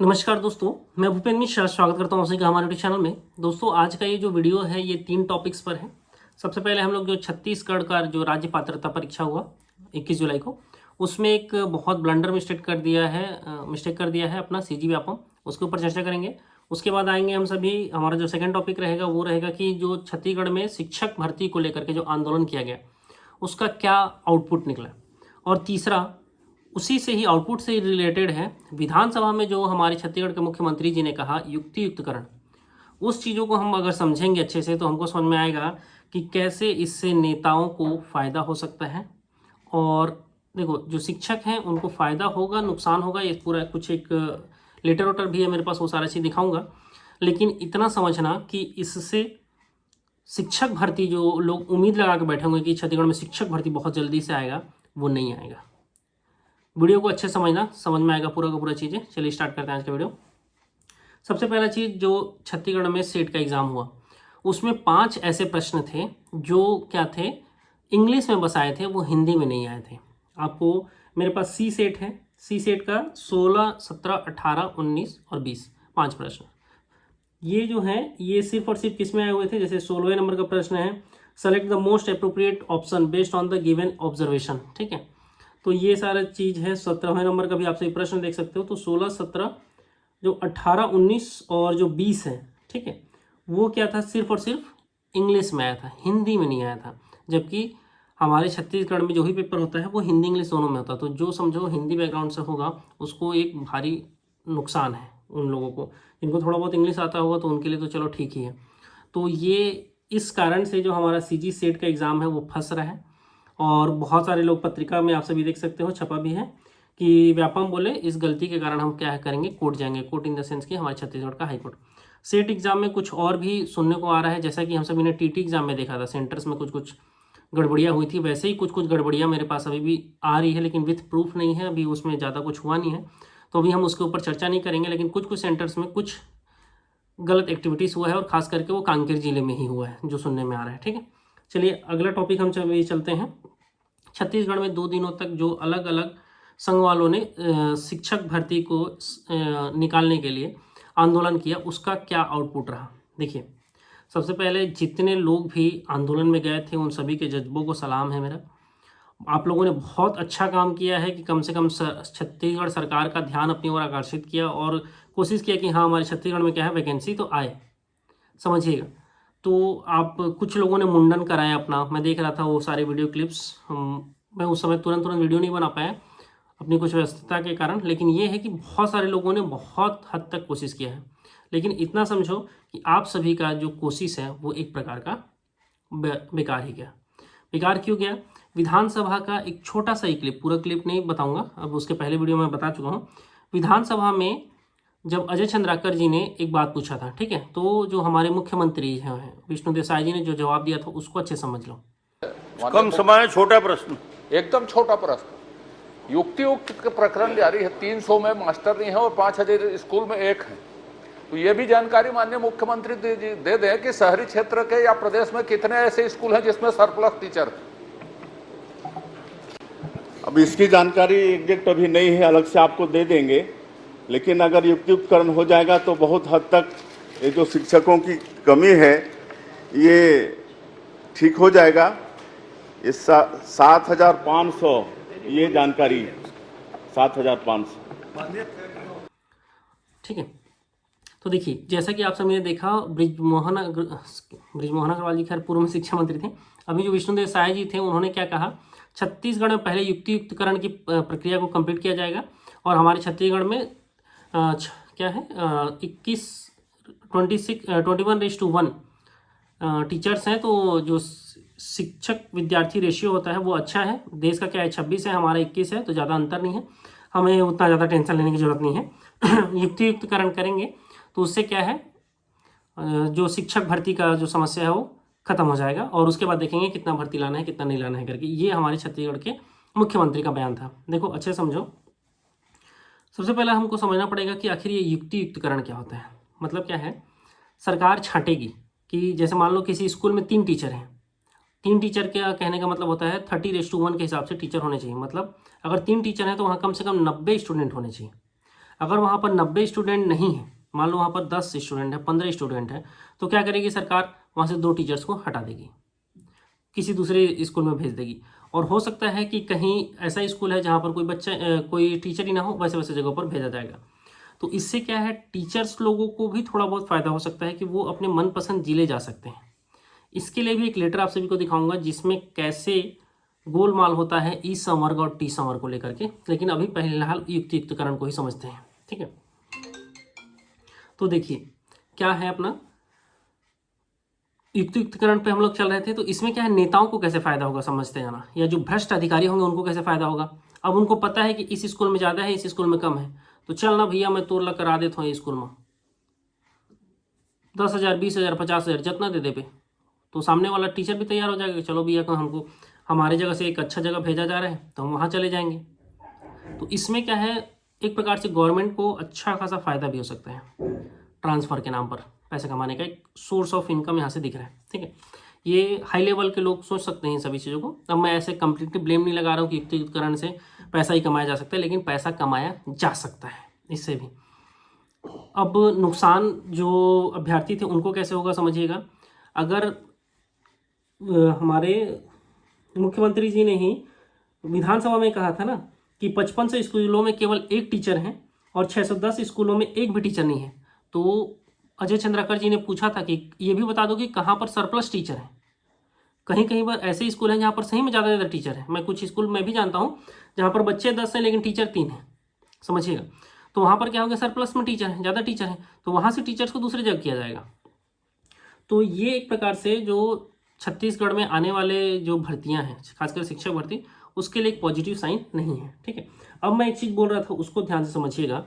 नमस्कार दोस्तों, मैं भूपेंद्र मिश्रा स्वागत करता हूँ का हमारे यूट्यूब चैनल में। दोस्तों, आज का ये जो वीडियो है ये 3 टॉपिक्स पर है। सबसे पहले हम लोग जो छत्तीसगढ़ का जो राज्य पात्रता परीक्षा हुआ 21 जुलाई को, उसमें एक बहुत ब्लंडर मिस्टेक कर दिया है अपना सीजी व्यापम, उसके ऊपर चर्चा करेंगे। उसके बाद आएंगे हम सभी, हमारा जो सेकंड टॉपिक रहेगा वो रहेगा कि जो छत्तीसगढ़ में शिक्षक भर्ती को लेकर के जो आंदोलन किया गया उसका क्या आउटपुट निकला। और तीसरा, उसी से ही आउटपुट से रिलेटेड है, विधानसभा में जो हमारे छत्तीसगढ़ के मुख्यमंत्री जी ने कहा युक्ति युक्तकरण, उस चीज़ों को हम अगर समझेंगे अच्छे से तो हमको समझ में आएगा कि कैसे इससे नेताओं को फ़ायदा हो सकता है। और देखो, जो शिक्षक हैं उनको फ़ायदा होगा, नुकसान होगा, ये पूरा कुछ एक लेटर वेटर भी है मेरे पास, वो सारा चीज़ दिखाऊंगा। लेकिन इतना समझना कि इससे शिक्षक भर्ती जो लोग उम्मीद लगा के बैठे होंगे कि छत्तीसगढ़ में शिक्षक भर्ती बहुत जल्दी से आएगा, वो नहीं आएगा। वीडियो को अच्छे समझना, समझ में आएगा पूरा का पूरा चीज़ें। चलिए स्टार्ट करते हैं आज का वीडियो। सबसे पहला चीज़, जो छत्तीसगढ़ में सेट का एग्ज़ाम हुआ उसमें 5 ऐसे प्रश्न थे जो क्या थे, इंग्लिश में बस आए थे, वो हिंदी में नहीं आए थे। आपको मेरे पास सी सेट है, सी सेट का 16, 17, 18, 19 और 20 5 प्रश्न। ये जो है ये सिर्फ और सिर्फ किस में आए हुए थे। जैसे 16वें नंबर का प्रश्न है, select the most appropriate option based on the given observation. ठीक है, तो ये सारा चीज़ है। 17वें नंबर का भी आप सही प्रश्न देख सकते हो। तो 16, 17, जो 18, 19 और जो 20 है, ठीक है, वो क्या था, सिर्फ और सिर्फ इंग्लिश में आया था, हिंदी में नहीं आया था। जबकि हमारे छत्तीसगढ़ में जो भी पेपर होता है वो हिंदी इंग्लिश दोनों में होता है। तो जो समझो हिंदी बैकग्राउंड से होगा उसको एक भारी नुकसान है। उन लोगों को जिनको थोड़ा बहुत इंग्लिश आता होगा तो उनके लिए तो चलो ठीक ही है। तो ये इस कारण से जो हमारा सीजी सेट का एग्ज़ाम है वो फंस रहा है। और बहुत सारे लोग, पत्रिका में आप सभी देख सकते हो, छपा भी है कि व्यापम बोले इस गलती के कारण हम क्या करेंगे, कोर्ट जाएंगे। कोर्ट इन द सेंस कि हमारे छत्तीसगढ़ का हाई कोर्ट। सेट एग्जाम में कुछ और भी सुनने को आ रहा है, जैसा कि हम सभी ने टीटी एग्जाम में देखा था, सेंटर्स में कुछ कुछ गड़बड़ियाँ हुई थी, वैसे ही कुछ कुछ गड़बड़ियाँ मेरे पास अभी भी आ रही है, लेकिन विथ प्रूफ नहीं है, अभी उसमें ज़्यादा कुछ हुआ नहीं है, तो अभी हम उसके ऊपर चर्चा नहीं करेंगे। लेकिन कुछ कुछ सेंटर्स में कुछ गलत एक्टिविटीज़ हुआ है, और खास करके वो कांकेर जिले में ही हुआ है जो सुनने में आ रहा है। ठीक है, चलिए अगला टॉपिक हम चलते हैं। छत्तीसगढ़ में 2 दिनों तक जो अलग अलग संघ वालों ने शिक्षक भर्ती को निकालने के लिए आंदोलन किया, उसका क्या आउटपुट रहा। देखिए, सबसे पहले जितने लोग भी आंदोलन में गए थे उन सभी के जज्बों को सलाम है मेरा। आप लोगों ने बहुत अच्छा काम किया है कि कम से कम छत्तीसगढ़ सरकार का ध्यान अपनी ओर आकर्षित किया और कोशिश किया कि हाँ, हमारे छत्तीसगढ़ में क्या है, वैकेंसी तो आए, समझिएगा। तो आप कुछ लोगों ने मुंडन कराया अपना, मैं देख रहा था वो सारे वीडियो क्लिप्स। मैं उस समय तुरंत वीडियो नहीं बना पाया अपनी कुछ व्यस्तता के कारण, लेकिन ये है कि बहुत सारे लोगों ने बहुत हद तक कोशिश किया है। लेकिन इतना समझो कि आप सभी का जो कोशिश है वो एक प्रकार का बेकार ही गया। बेकार क्यों गया? विधानसभा का एक छोटा सा ही क्लिप, पूरा क्लिप नहीं बताऊंगा, अब उसके पहले वीडियो में बता चुका हूँ। विधानसभा में जब अजय चंद्राकर जी ने एक बात पूछा था, ठीक है, तो जो हमारे मुख्यमंत्री हैं विष्णु देसाई जी ने जो जवाब दिया था उसको अच्छे समझ लो। कम समय, छोटा प्रश्न, एकदम छोटा प्रश्न। युक्ति प्रकरण जारी है, 300 में मास्टर नहीं है और 5000 स्कूल में 1 है। तो ये भी जानकारी माननीय मुख्यमंत्री दे दें कि शहरी क्षेत्र के या प्रदेश में कितने ऐसे स्कूल हैं जिसमें सरप्लस टीचर है। अब इसकी जानकारी एग्जैक्ट अभी नहीं है, अलग से आपको दे देंगे। लेकिन अगर युक्तिकरण हो जाएगा तो बहुत हद तक ये जो शिक्षकों की कमी है ये ठीक हो जाएगा। ये 7,500 ये जानकारी 7,500। ठीक है, तो देखिए, जैसा कि आप सभी ने देखा, ब्रिजमोहन अग्रवाल जी खैर पूर्व में शिक्षा मंत्री थे, अभी जो विष्णु देसाई जी थे उन्होंने क्या कहा, छत्तीसगढ़ में पहले युक्तिकरण की प्रक्रिया को कंप्लीट किया जाएगा और हमारे छत्तीसगढ़ में क्या है 21:1 टीचर्स हैं। तो जो शिक्षक विद्यार्थी रेशियो होता है वो अच्छा है। देश का क्या है 26 है, हमारा 21 है, तो ज़्यादा अंतर नहीं है, हमें उतना ज़्यादा टेंशन लेने की जरूरत नहीं है। युक्तिकरण करेंगे तो उससे क्या है, जो शिक्षक भर्ती का जो समस्या है वो खत्म हो जाएगा और उसके बाद देखेंगे कितना भर्ती लाना है कितना नहीं लाना है करके। ये हमारे छत्तीसगढ़ के मुख्यमंत्री का बयान था। देखो अच्छे समझो, सबसे पहले हमको समझना पड़ेगा कि आखिर ये युक्तिकरण क्या होता है। मतलब क्या है, सरकार छांटेगी कि जैसे मान लो किसी स्कूल में 3 टीचर हैं, 3 टीचर का कहने का मतलब होता है 30:1 के हिसाब से टीचर होने चाहिए। मतलब अगर 3 टीचर हैं तो वहाँ कम से कम 90 स्टूडेंट होने चाहिए। अगर वहाँ पर 90 स्टूडेंट नहीं है, मान लो वहाँ पर 10 स्टूडेंट है, 15 स्टूडेंट है, तो क्या करेगी सरकार, वहाँ से 2 टीचर्स को हटा देगी, किसी दूसरे स्कूल में भेज देगी। और हो सकता है कि कहीं ऐसा स्कूल है जहाँ पर कोई बच्चा कोई टीचर ही ना हो, वैसे वैसे जगहों पर भेजा जाएगा। तो इससे क्या है, टीचर्स लोगों को भी थोड़ा बहुत फ़ायदा हो सकता है कि वो अपने मनपसंद जिले जा सकते हैं। इसके लिए भी एक लेटर आप सभी को दिखाऊंगा जिसमें कैसे गोलमाल होता है ई संवर्ग और टी संवर्ग को लेकर के, लेकिन अभी फिलहाल युक्तियुक्तकरण को ही समझते हैं। ठीक है, तो देखिए क्या है अपना युक्तियुक्तकरण पे हम लोग चल रहे थे। तो इसमें क्या है, नेताओं को कैसे फायदा होगा समझते जाना, या जो भ्रष्ट अधिकारी होंगे उनको कैसे फायदा होगा। अब उनको पता है कि इस स्कूल में ज़्यादा है, इस स्कूल में कम है, तो चल ना भैया मैं तोड़ ला करा देता हूँ ये स्कूल में 10,000 20,000 50,000 जितना दे दे पे, तो सामने वाला टीचर भी तैयार हो जाएगा कि चलो भैया हमको हमारे जगह से एक अच्छा जगह भेजा जा रहा है तो हम वहाँ चले जाएंगे। तो इसमें क्या है, एक प्रकार से गवर्नमेंट को अच्छा खासा फायदा भी हो सकता है, ट्रांसफ़र के नाम पर पैसे कमाने का एक सोर्स ऑफ इनकम यहाँ से दिख रहा है। ठीक है, ये हाई लेवल के लोग सोच सकते हैं इन सभी चीज़ों को। अब मैं ऐसे कंप्लीटली ब्लेम नहीं लगा रहा हूँ कि युक्तियुक्तकरण से पैसा ही कमाया जा सकता है, लेकिन पैसा कमाया जा सकता है इससे भी। अब नुकसान जो अभ्यर्थी थे उनको कैसे होगा समझिएगा। अगर हमारे मुख्यमंत्री जी ने ही विधानसभा में कहा था ना कि 55 स्कूलों में केवल 1 टीचर हैं और 610 स्कूलों में 1 भी टीचर नहीं है, तो अजय चंद्राकर जी ने पूछा था कि ये भी बता दो कि कहाँ पर सरप्लस टीचर है। कहीं कहीं पर ऐसे स्कूल हैं जहाँ पर सही में ज़्यादा टीचर है। मैं कुछ स्कूल में भी जानता हूँ जहाँ पर बच्चे 10 हैं लेकिन टीचर 3 हैं, समझिएगा। तो वहाँ पर क्या होगा, सरप्लस में टीचर है, ज़्यादा टीचर है, तो वहाँ से टीचर्स को दूसरी जगह किया जाएगा। तो ये एक प्रकार से जो छत्तीसगढ़ में आने वाले जो भर्तियां हैं, खासकर शिक्षक भर्ती, उसके लिए एक पॉजिटिव साइन नहीं है। ठीक है, अब मैं एक चीज़ बोल रहा था उसको ध्यान से समझिएगा।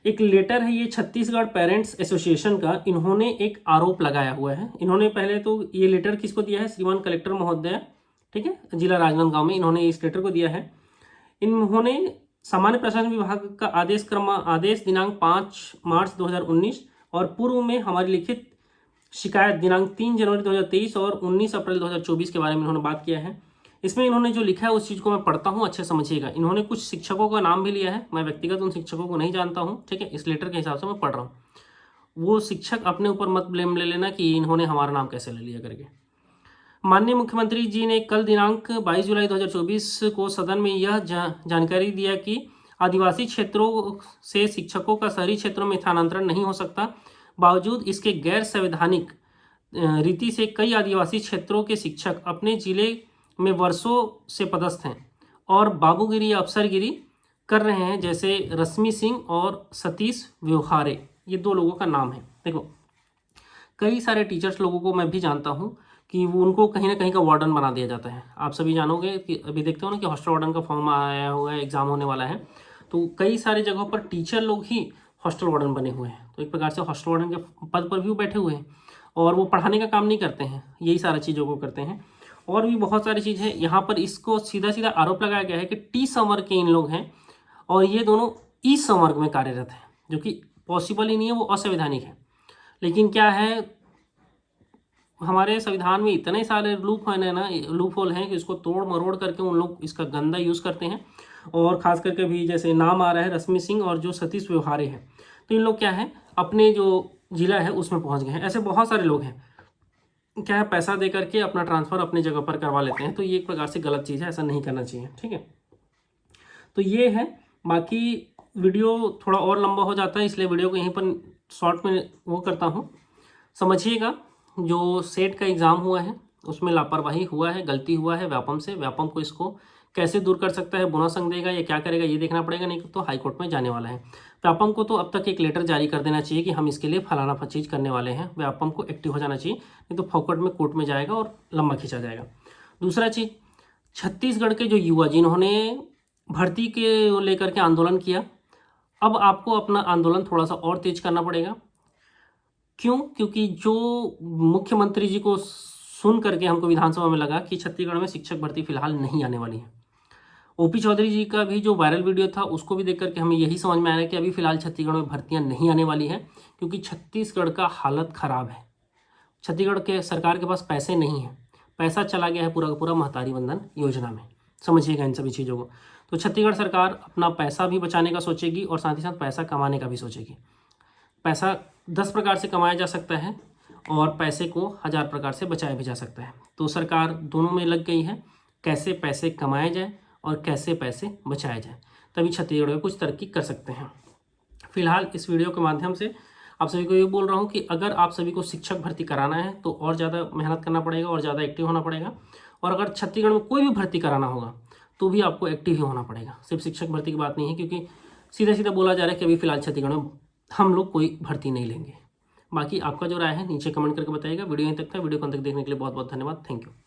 एक लेटर है ये छत्तीसगढ़ पेरेंट्स एसोसिएशन का, इन्होंने एक आरोप लगाया हुआ है। इन्होंने पहले तो ये लेटर किसको दिया है, श्रीमान कलेक्टर महोदय, ठीक है, जिला राजनांदगांव में इन्होंने इस लेटर को दिया है। इन्होंने सामान्य प्रशासन विभाग का आदेश दिनांक 5 मार्च 2019 और पूर्व में हमारी लिखित शिकायत दिनांक 3 जनवरी 2023 और 19 अप्रैल 2024 के बारे में इन्होंने बात किया है। इसमें इन्होंने जो लिखा है उस चीज़ को मैं पढ़ता हूँ, अच्छे समझिएगा। इन्होंने कुछ शिक्षकों का नाम भी लिया है, मैं व्यक्तिगत उन शिक्षकों को नहीं जानता हूँ, ठीक है, इस लेटर के हिसाब से मैं पढ़ रहा हूँ। वो शिक्षक अपने ऊपर मत ब्लेम ले लेना कि इन्होंने हमारा नाम कैसे ले लिया करके। माननीय मुख्यमंत्री जी ने कल दिनांक 22 जुलाई 2024 को सदन में यह जानकारी दिया कि आदिवासी क्षेत्रों से शिक्षकों का शहरी क्षेत्रों में स्थानांतरण नहीं हो सकता। बावजूद इसके गैर संवैधानिक रीति से कई आदिवासी क्षेत्रों के शिक्षक अपने जिले में वर्षों से पदस्थ हैं और बाबूगिरी या अफसरगिरी कर रहे हैं, जैसे रश्मि सिंह और सतीश व्यवहारे, ये 2 लोगों का नाम है। देखो, कई सारे टीचर्स लोगों को मैं भी जानता हूँ कि वो उनको कहीं ना कहीं का वार्डन बना दिया जाता है। आप सभी जानोगे कि अभी देखते हो ना कि हॉस्टल वार्डन का फॉर्म आया हुआ है, एग्जाम होने वाला है, तो कई सारे जगहों पर टीचर लोग ही हॉस्टल वार्डन बने हुए हैं। तो एक प्रकार से हॉस्टल वार्डन के पद पर भी वो बैठे हुए हैं और वो पढ़ाने का काम नहीं करते हैं, यही सारा चीज़ों को करते हैं। और भी बहुत सारी चीज़ है यहाँ पर। इसको सीधा सीधा आरोप लगाया गया है कि टी संवर्ग के इन लोग हैं और ये दोनों ई संवर्ग में कार्यरत हैं, जो कि पॉसिबल ही नहीं है, वो असंवैधानिक है। लेकिन क्या है, हमारे संविधान में इतने सारे लूप होल हैं कि इसको तोड़ मरोड़ करके उन लोग इसका गंदा यूज़ करते हैं। और खास करके भी जैसे नाम आ रहा है रश्मि सिंह और जो सतीश व्यवहारे हैं, तो इन लोग क्या है अपने जो जिला है उसमें पहुंच गए हैं। ऐसे बहुत सारे लोग हैं, क्या है, पैसा दे करके अपना ट्रांसफ़र अपनी जगह पर करवा लेते हैं। तो ये एक प्रकार से गलत चीज़ है, ऐसा नहीं करना चाहिए। ठीक है, तो ये है। बाकी वीडियो थोड़ा और लंबा हो जाता है, इसलिए वीडियो को यहीं पर शॉर्ट में वो करता हूँ। समझिएगा, जो सेट का एग्ज़ाम हुआ है उसमें लापरवाही हुआ है, गलती हुआ है व्यापम से। व्यापम को इसको कैसे दूर कर सकता है, बोनस अंक देगा या क्या करेगा, ये देखना पड़ेगा, नहीं तो हाईकोर्ट में जाने वाला है। व्यापम को तो अब तक एक लेटर जारी कर देना चाहिए कि हम इसके लिए फलाना चीज़ करने वाले हैं। व्यापम को एक्टिव हो जाना चाहिए, नहीं तो फोकट में कोर्ट में जाएगा और लंबा खींचा जाएगा। दूसरा चीज़, छत्तीसगढ़ के जो युवा जिन्होंने भर्ती के लेकर के आंदोलन किया, अब आपको अपना आंदोलन थोड़ा सा और तेज करना पड़ेगा। क्यों? क्योंकि जो मुख्यमंत्री जी को सुन करके हमको विधानसभा में लगा कि छत्तीसगढ़ में शिक्षक भर्ती फिलहाल नहीं आने वाली है। ओपी चौधरी जी का भी जो वायरल वीडियो था उसको भी देख करके हमें यही समझ में आया कि अभी फिलहाल छत्तीसगढ़ में भर्तियां नहीं आने वाली हैं, क्योंकि छत्तीसगढ़ का हालत ख़राब है। छत्तीसगढ़ के सरकार के पास पैसे नहीं हैं, पैसा चला गया है पूरा का पूरा महतारी बंधन योजना में। समझिएगा इन सभी चीज़ों को। तो छत्तीसगढ़ सरकार अपना पैसा भी बचाने का सोचेगी और साथ ही साथ पैसा कमाने का भी सोचेगी। पैसा 10 प्रकार से कमाया जा सकता है और पैसे को 1000 प्रकार से बचाया भी जा सकता है। तो सरकार दोनों में लग गई है, कैसे पैसे कमाए जाए और कैसे पैसे बचाए जाए, तभी छत्तीसगढ़ में कुछ तरक्की कर सकते हैं। फिलहाल इस वीडियो के माध्यम से आप सभी को ये बोल रहा हूँ कि अगर आप सभी को शिक्षक भर्ती कराना है तो और ज़्यादा मेहनत करना पड़ेगा और ज़्यादा एक्टिव होना पड़ेगा। और अगर छत्तीसगढ़ में कोई भी भर्ती कराना होगा तो भी आपको एक्टिव ही होना पड़ेगा। सिर्फ शिक्षक भर्ती की बात नहीं है, क्योंकि सीधा सीधा बोला जा रहा है कि अभी फिलहाल छत्तीसगढ़ में हम लोग कोई भर्ती नहीं लेंगे। बाकी आपका जो राय है नीचे कमेंट करके बताइएगा। वीडियो यहीं तक था। वीडियो को अंत तक देखने के लिए बहुत बहुत धन्यवाद। Thank you.